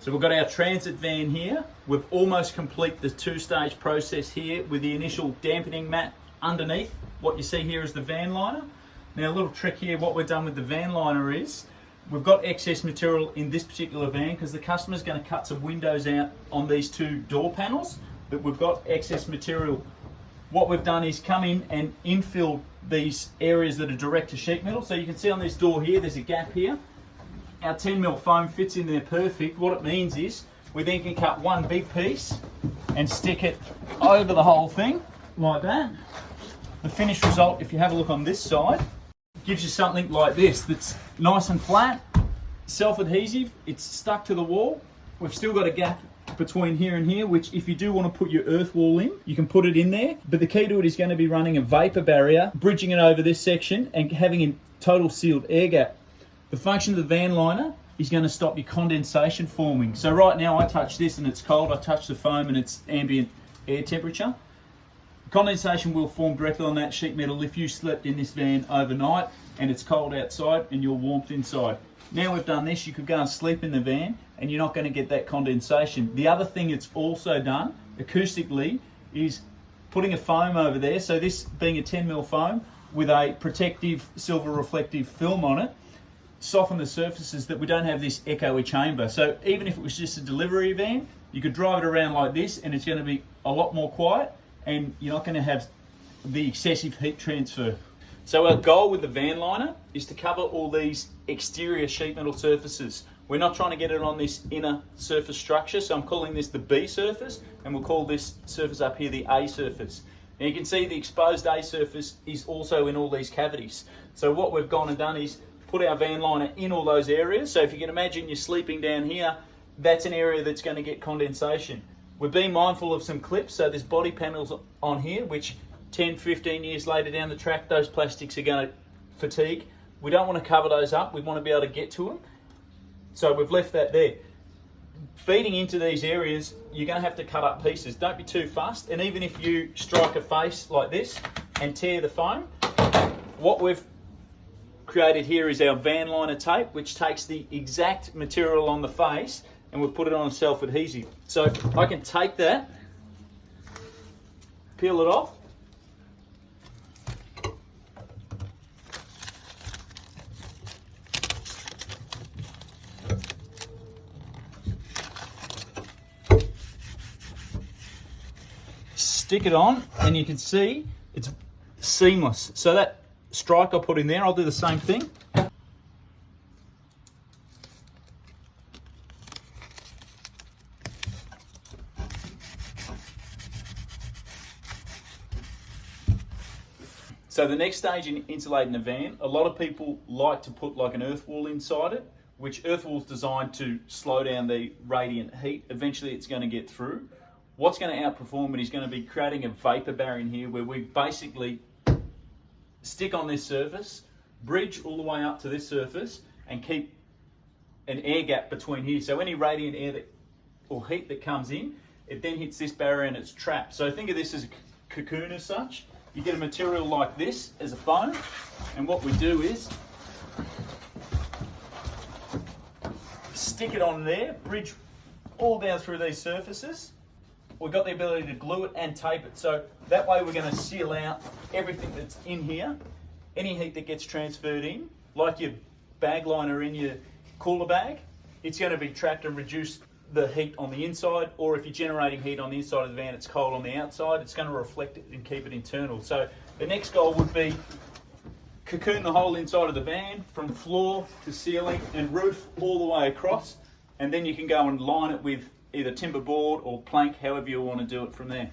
So we've got our transit van here. We've almost complete the two-stage process here with the initial dampening mat underneath. What you see here is the van liner. Now a little trick here, what we've done with the van liner is, we've got excess material in this particular van because the customer's going to cut some windows out on these two door panels, but we've got excess material. What we've done is come in and infill these areas that are direct to sheet metal. So you can see on this door here, there's a gap here. Our 10mm foam fits in there perfect. What it means is we then can cut one big piece and stick it over the whole thing like that. The finished result, if you have a look on this side, gives you something like this that's nice and flat, self-adhesive, it's stuck to the wall. We've still got a gap between here and here, which if you do want to put your earth wall in, you can put it in there. But the key to it is going to be running a vapor barrier, bridging it over this section and having a total sealed air gap. The function of the van liner is going to stop your condensation forming. So right now I touch this and it's cold, I touch the foam and it's ambient air temperature. Condensation will form directly on that sheet metal if you slept in this van overnight and it's cold outside and you're warmed inside. Now we've done this, you could go and sleep in the van and you're not going to get that condensation. The other thing it's also done acoustically is putting a foam over there. So this being a 10mm foam with a protective silver reflective film on it, soften the surfaces that we don't have this echoey chamber. So even if it was just a delivery van, you could drive it around like this and it's going to be a lot more quiet and you're not going to have the excessive heat transfer. So our goal with the van liner is to cover all these exterior sheet metal surfaces. We're not trying to get it on this inner surface structure, so I'm calling this the B surface and we'll call this surface up here the A surface. Now you can see the exposed A surface is also in all these cavities. So what we've gone and done is put our van liner in all those areas. So if you can imagine you're sleeping down here, that's an area that's going to get condensation. We're being mindful of some clips, so there's body panels on here, which 10, 15 years later down the track, those plastics are going to fatigue. We don't want to cover those up, we want to be able to get to them. So we've left that there. Feeding into these areas, you're going to have to cut up pieces. Don't be too fussed, and even if you strike a face like this and tear the foam, what we've created here is our van liner tape, which takes the exact material on the face and we've put it on a self-adhesive. So I can take that, peel it off, stick it on, and you can see it's seamless. So that strike I put in there, I'll do the same thing. So the next stage in insulating a van, a lot of people like to put like an earth wall inside it, which earth wall is designed to slow down the radiant heat. Eventually it's going to get through. What's going to outperform it is going to be creating a vapor barrier in here where we basically stick on this surface, bridge all the way up to this surface and keep an air gap between here. So any radiant air or heat that comes in, it then hits this barrier and it's trapped. So think of this as a cocoon as such. You get a material like this as a foam, and what we do is stick it on there, bridge all down through these surfaces. We've got the ability to glue it and tape it, so that way we're going to seal out everything that's in here. Any heat that gets transferred in, like your bag liner in your cooler bag, it's going to be trapped and reduce the heat on the inside, or if you're generating heat on the inside of the van, it's cold on the outside, it's going to reflect it and keep it internal. So the next goal would be cocoon the whole inside of the van from floor to ceiling and roof all the way across, and then you can go and line it with either timber board or plank, however you want to do it from there.